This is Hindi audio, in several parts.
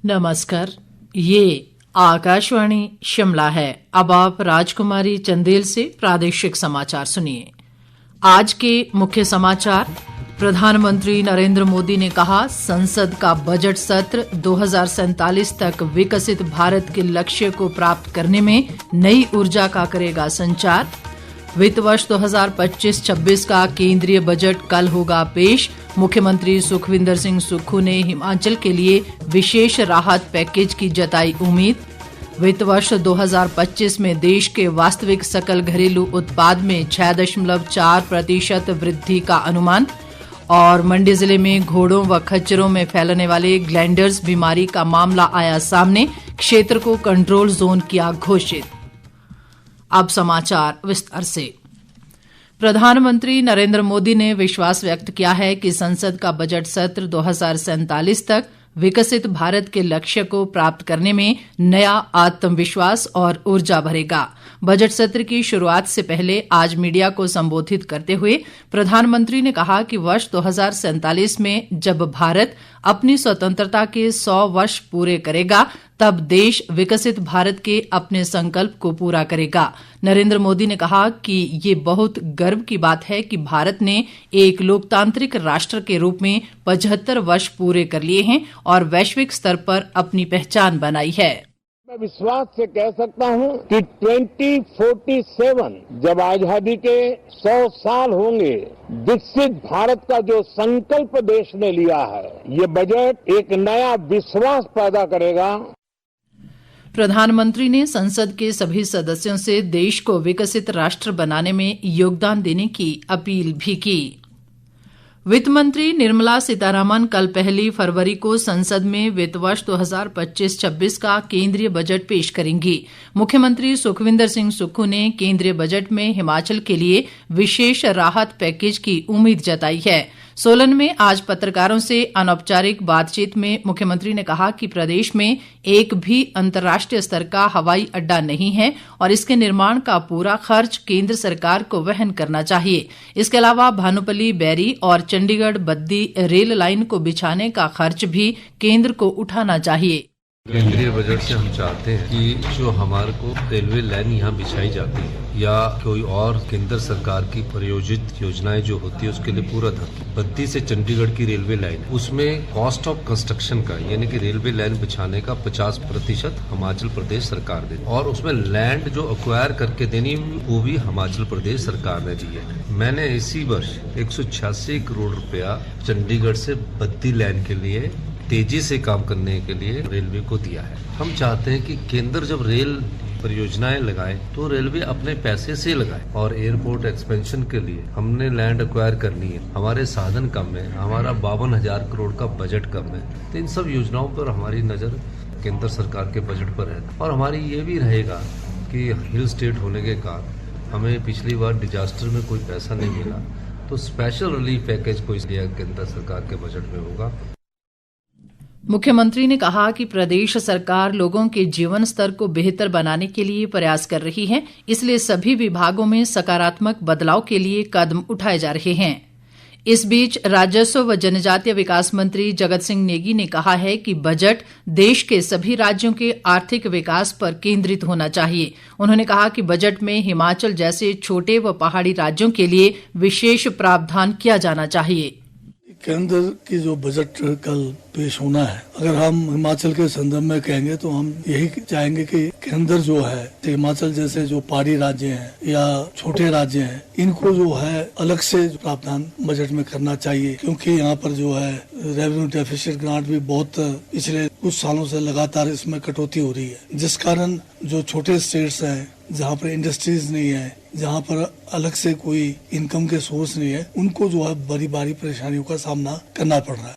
नमस्कार, ये आकाशवाणी शिमला है। अब आप राजकुमारी चंदेल से प्रादेशिक समाचार सुनिए। आज के मुख्य समाचार। प्रधानमंत्री नरेंद्र मोदी ने कहा, संसद का बजट सत्र 2047 तक विकसित भारत के लक्ष्य को प्राप्त करने में नई ऊर्जा का करेगा संचार। वित्त वर्ष 2025-26 का केंद्रीय बजट कल होगा पेश। मुख्यमंत्री सुखविंदर सिंह सुक्खू ने हिमाचल के लिए विशेष राहत पैकेज की जताई उम्मीद। वित्त वर्ष 2025 में देश के वास्तविक सकल घरेलू उत्पाद में 6.4% वृद्धि का अनुमान। और मंडी जिले में घोड़ों व खच्चरों में फैलने वाले ग्लैंडर्स बीमारी का मामला आया सामने, क्षेत्र को कंट्रोल जोन किया घोषित। अब समाचार विस्तार से। प्रधानमंत्री नरेंद्र मोदी ने विश्वास व्यक्त किया है कि संसद का बजट सत्र 2047 तक विकसित भारत के लक्ष्य को प्राप्त करने में नया आत्मविश्वास और ऊर्जा भरेगा। बजट सत्र की शुरुआत से पहले आज मीडिया को संबोधित करते हुए प्रधानमंत्री ने कहा कि वर्ष 2047 में जब भारत अपनी स्वतंत्रता के 100 वर्ष पूरे करेगा, तब देश विकसित भारत के अपने संकल्प को पूरा करेगा। नरेंद्र मोदी ने कहा कि ये बहुत गर्व की बात है कि भारत ने एक लोकतांत्रिक राष्ट्र के रूप में 75 वर्ष पूरे कर लिए हैं और वैश्विक स्तर पर अपनी पहचान बनाई है। मैं विश्वास से कह सकता हूं कि 2047 जब आजादी के 100 साल होंगे, विकसित भारत का जो संकल्प देश ने लिया है, ये बजट एक नया विश्वास पैदा करेगा। प्रधानमंत्री ने संसद के सभी सदस्यों से देश को विकसित राष्ट्र बनाने में योगदान देने की अपील भी की। वित्त मंत्री निर्मला सीतारामन कल 1 फरवरी को संसद में वित्त वर्ष 2025-26 का केंद्रीय बजट पेश करेंगी। मुख्यमंत्री सुखविंदर सिंह सुक्खू ने केंद्रीय बजट में हिमाचल के लिए विशेष राहत पैकेज की उम्मीद जताई है। सोलन में आज पत्रकारों से अनौपचारिक बातचीत में मुख्यमंत्री ने कहा कि प्रदेश में एक भी अंतर्राष्ट्रीय स्तर का हवाई अड्डा नहीं है और इसके निर्माण का पूरा खर्च केंद्र सरकार को वहन करना चाहिए। इसके अलावा भानुपल्ली बैरी और चंडीगढ़ बद्दी रेल लाइन को बिछाने का खर्च भी केंद्र को उठाना चाहिए। केंद्रीय बजट से हम चाहते हैं कि जो हमारे को रेलवे लाइन यहाँ बिछाई जाती है या कोई और केंद्र सरकार की प्रायोजित योजनाएं जो होती है उसके लिए पूरा धन, बद्दी से चंडीगढ़ की रेलवे लाइन, उसमें कॉस्ट ऑफ कंस्ट्रक्शन का यानी कि रेलवे लाइन बिछाने का 50% हिमाचल प्रदेश सरकार दे और उसमें लैंड जो एक्वायर करके देनी वो भी हिमाचल प्रदेश सरकार ने दी है। मैंने इसी वर्ष 186 करोड़ रुपया चंडीगढ़ से बद्दी लाइन के लिए तेजी से काम करने के लिए रेलवे को दिया है। हम चाहते हैं कि केंद्र जब रेल परियोजनाएं लगाए तो रेलवे अपने पैसे से लगाए और एयरपोर्ट एक्सपेंशन के लिए हमने लैंड एक्वायर करनी है, हमारे साधन कम है, हमारा 52,000 करोड़ का बजट कम है। तो इन सब योजनाओं पर हमारी नजर केंद्र सरकार के बजट पर है और हमारी ये भी रहेगा कि हिल स्टेट होने के कारण हमें पिछली बार डिजास्टर में कोई पैसा नहीं मिला, तो स्पेशल रिलीफ पैकेज कोई केंद्र सरकार के बजट में होगा। मुख्यमंत्री ने कहा कि प्रदेश सरकार लोगों के जीवन स्तर को बेहतर बनाने के लिए प्रयास कर रही है, इसलिए सभी विभागों में सकारात्मक बदलाव के लिए कदम उठाए जा रहे हैं। इस बीच राजस्व व जनजातीय विकास मंत्री जगत सिंह नेगी ने कहा है कि बजट देश के सभी राज्यों के आर्थिक विकास पर केंद्रित होना चाहिए। उन्होंने कहा कि बजट में हिमाचल जैसे छोटे व पहाड़ी राज्यों के लिए विशेष प्रावधान किया जाना चाहिए। केंद्र की जो बजट कल पेश होना है, अगर हम हिमाचल के संदर्भ में कहेंगे तो हम यही चाहेंगे कि केंद्र जो है हिमाचल जैसे जो पहाड़ी राज्य हैं या छोटे राज्य हैं, इनको जो है अलग से प्रावधान बजट में करना चाहिए, क्योंकि यहाँ पर जो है रेवेन्यू डेफिसिट ग्रांट भी बहुत पिछले कुछ सालों से लगातार इसमें कटौती हो रही है, जिस कारण जो छोटे स्टेट्स हैं जहाँ पर इंडस्ट्रीज नहीं है, जहाँ पर अलग से कोई इनकम के सोर्स नहीं है, उनको जो है बड़ी बड़ी परेशानियों का सामना करना पड़ रहा है।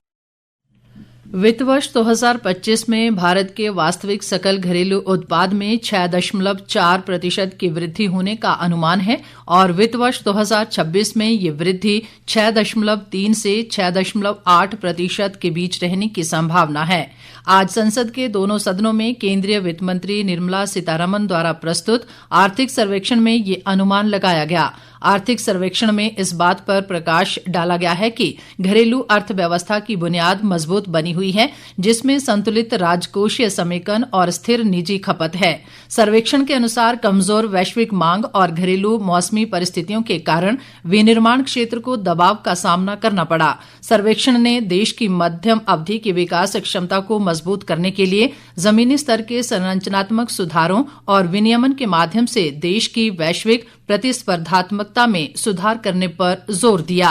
वित्त वर्ष 2025 में भारत के वास्तविक सकल घरेलू उत्पाद में 6.4% की वृद्धि होने का अनुमान है और वित्त वर्ष 2026 में ये वृद्धि 6.3 से 6.8% के बीच रहने की संभावना है। आज संसद के दोनों सदनों में केंद्रीय वित्त मंत्री निर्मला सीतारमण द्वारा प्रस्तुत आर्थिक सर्वेक्षण में ये अनुमान लगाया गया। आर्थिक सर्वेक्षण में इस बात पर प्रकाश डाला गया है कि घरेलू अर्थव्यवस्था की बुनियाद मजबूत बनी हुई है, जिसमें संतुलित राजकोषीय समेकन और स्थिर निजी खपत है। सर्वेक्षण के अनुसार कमजोर वैश्विक मांग और घरेलू मौसमी परिस्थितियों के कारण विनिर्माण क्षेत्र को दबाव का सामना करना पड़ा। सर्वेक्षण ने देश की मध्यम अवधि की विकास क्षमता को मजबूत करने के लिए जमीनी स्तर के संरचनात्मक सुधारों और विनियमन के माध्यम से देश की वैश्विक प्रतिस्पर्धात्मकता में सुधार करने पर जोर दिया।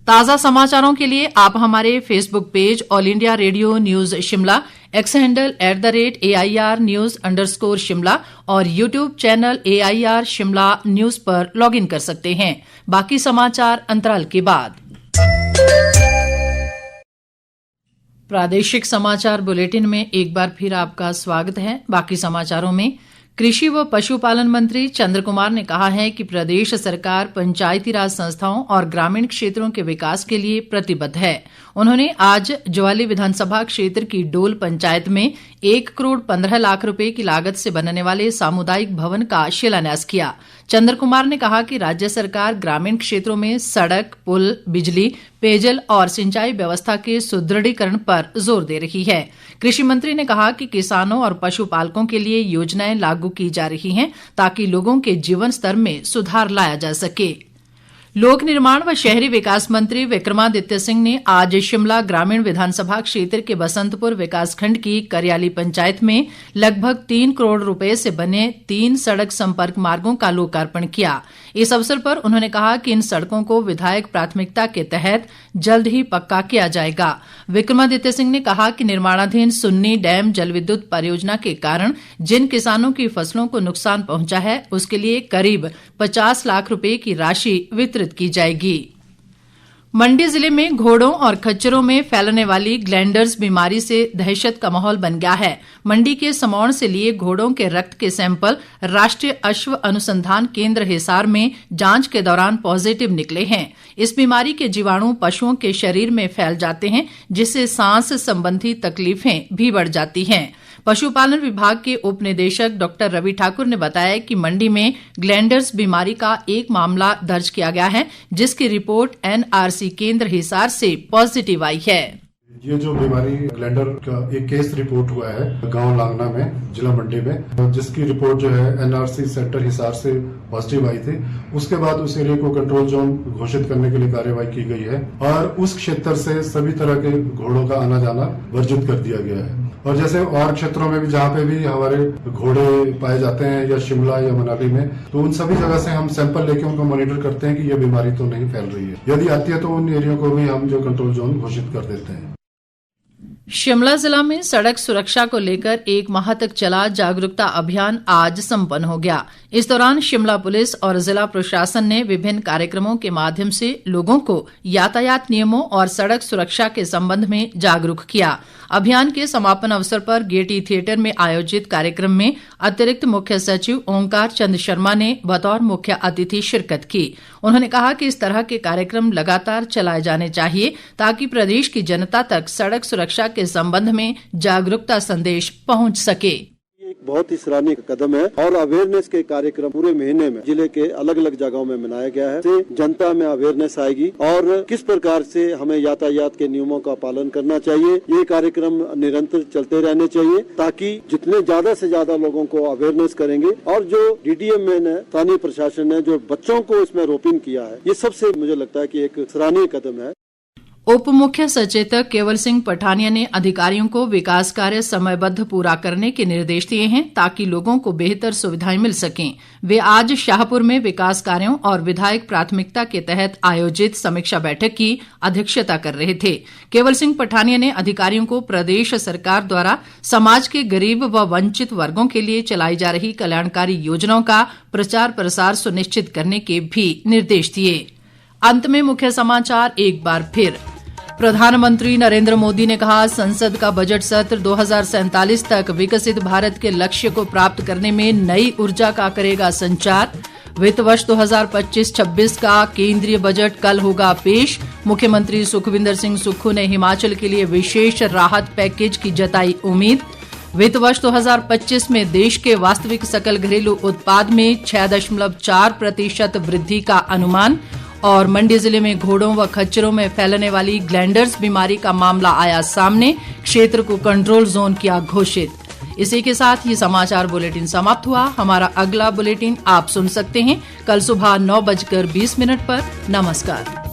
ताज़ा समाचारों के लिए आप हमारे Facebook page all India radio news Shimla, x handle @AIR News_शिमला और YouTube channel AIR Shimla news पर लॉग इन कर सकते हैं। बाकी समाचार अंतराल के बाद। प्रादेशिक समाचार बुलेटिन में एक बार फिर आपका स्वागत है। बाकी समाचारों में कृषि व पशुपालन मंत्री चंद्र कुमार ने कहा है कि प्रदेश सरकार पंचायती राज संस्थाओं और ग्रामीण क्षेत्रों के विकास के लिए प्रतिबद्ध है। उन्होंने आज ज्वाली विधानसभा क्षेत्र की डोल पंचायत में 1 करोड़ 15 लाख रुपए की लागत से बनने वाले सामुदायिक भवन का शिलान्यास किया। चंद्र कुमार ने कहा कि राज्य सरकार ग्रामीण क्षेत्रों में सड़क, पुल, बिजली, पेयजल और सिंचाई व्यवस्था के सुदृढ़ीकरण पर जोर दे रही है। कृषि मंत्री ने कहा कि किसानों और पशुपालकों के लिए योजनाएं लागू की जा रही हैं ताकि लोगों के जीवन स्तर में सुधार लाया जा सके। लोक निर्माण व शहरी विकास मंत्री विक्रमादित्य सिंह ने आज शिमला ग्रामीण विधानसभा क्षेत्र के बसंतपुर विकासखंड की करियाली पंचायत में लगभग 3 करोड़ रुपए से बने 3 सड़क संपर्क मार्गों का लोकार्पण किया। इस अवसर पर उन्होंने कहा कि इन सड़कों को विधायक प्राथमिकता के तहत जल्द ही पक्का किया जाएगा। विक्रमादित्य सिंह ने कहा कि निर्माणाधीन सुन्नी डैम जल विद्युत परियोजना के कारण जिन किसानों की फसलों को नुकसान पहुंचा है, उसके लिए करीब 50 लाख रुपए की राशि वितरित की जाएगी। मंडी जिले में घोड़ों और खच्चरों में फैलने वाली ग्लैंडर्स बीमारी से दहशत का माहौल बन गया है। मंडी के समौण से लिए घोड़ों के रक्त के सैंपल राष्ट्रीय अश्व अनुसंधान केंद्र हिसार में जांच के दौरान पॉजिटिव निकले हैं। इस बीमारी के जीवाणु पशुओं के शरीर में फैल जाते हैं, जिससे सांस संबंधी तकलीफें भी बढ़ जाती हैं। पशुपालन विभाग के उप निदेशक डॉक्टर रवि ठाकुर ने बताया कि मंडी में ग्लैंडर्स बीमारी का एक मामला दर्ज किया गया है, जिसकी रिपोर्ट NRC केंद्र हिसार से पॉजिटिव आई है। ये जो बीमारी ग्लैंडर का एक केस रिपोर्ट हुआ है गांव लांगना में, जिला मंडी में, जिसकी रिपोर्ट जो है NRC सेंटर हिसार से पॉजिटिव आई थी। उसके बाद उस एरिया को कंट्रोल जोन घोषित करने के लिए कार्यवाही की गई है और उस क्षेत्र से सभी तरह के घोड़ों का आना जाना वर्जित कर दिया गया है। और जैसे और क्षेत्रों में भी जहाँ पे भी हमारे घोड़े पाए जाते हैं या शिमला या मनाली में, तो उन सभी जगह से हम सैंपल लेके उनको मॉनिटर करते हैं कि ये बीमारी तो नहीं फैल रही है। यदि आती है तो उन एरिया को भी हम जो कंट्रोल जोन घोषित कर देते हैं। शिमला जिला में सड़क सुरक्षा को लेकर 1 माह तक चला जागरूकता अभियान आज संपन्न हो गया। इस दौरान शिमला पुलिस और जिला प्रशासन ने विभिन्न कार्यक्रमों के माध्यम से लोगों को यातायात नियमों और सड़क सुरक्षा के संबंध में जागरूक किया। अभियान के समापन अवसर पर गेयटी थिएटर में आयोजित कार्यक्रम में अतिरिक्त मुख्य सचिव ओंकार चंद शर्मा ने बतौर मुख्य अतिथि शिरकत की। उन्होंने कहा कि इस तरह के कार्यक्रम लगातार चलाए जाने चाहिए ताकि प्रदेश की जनता तक सड़क सुरक्षा के संबंध में जागरूकता संदेश पहुंच सके। एक बहुत ही सराहनीय कदम है और अवेयरनेस के कार्यक्रम पूरे महीने में जिले के अलग अलग जगहों में मनाया गया है। इससे जनता में अवेयरनेस आएगी और किस प्रकार से हमें यातायात के नियमों का पालन करना चाहिए। ये कार्यक्रम निरंतर चलते रहने चाहिए ताकि जितने ज्यादा से ज्यादा लोगों को अवेयरनेस करेंगे और जो DDM ने, स्थानीय प्रशासन ने जो बच्चों को इसमें रोपिन किया है, ये सबसे मुझे लगता है कि एक सराहनीय कदम है। उप मुख्य सचेतक केवल सिंह पठानिया ने अधिकारियों को विकास कार्य समयबद्ध पूरा करने के निर्देश दिए हैं ताकि लोगों को बेहतर सुविधाएं मिल सकें। वे आज शाहपुर में विकास कार्यों और विधायक प्राथमिकता के तहत आयोजित समीक्षा बैठक की अध्यक्षता कर रहे थे। केवल सिंह पठानिया ने अधिकारियों को प्रदेश सरकार द्वारा समाज के गरीब व वंचित वर्गों के लिए चलाई जा रही कल्याणकारी योजनाओं का प्रचार प्रसार सुनिश्चित करने के भी निर्देश दिए। अंत में मुख्य समाचार एक बार फिर। प्रधानमंत्री नरेंद्र मोदी ने कहा, संसद का बजट सत्र 2047 तक विकसित भारत के लक्ष्य को प्राप्त करने में नई ऊर्जा का करेगा संचार। वित्त वर्ष 2025-26 का केंद्रीय बजट कल होगा पेश। मुख्यमंत्री सुखविंदर सिंह सुक्खू ने हिमाचल के लिए विशेष राहत पैकेज की जताई उम्मीद। वित्त वर्ष 2025 में देश के वास्तविक सकल घरेलू उत्पाद में 6.4% वृद्धि का अनुमान। और मंडी जिले में घोड़ों व खच्चरों में फैलने वाली ग्लैंडर्स बीमारी का मामला आया सामने, क्षेत्र को कंट्रोल जोन किया घोषित। इसी के साथ ये समाचार बुलेटिन समाप्त हुआ। हमारा अगला बुलेटिन आप सुन सकते हैं कल सुबह 9:20 पर। नमस्कार।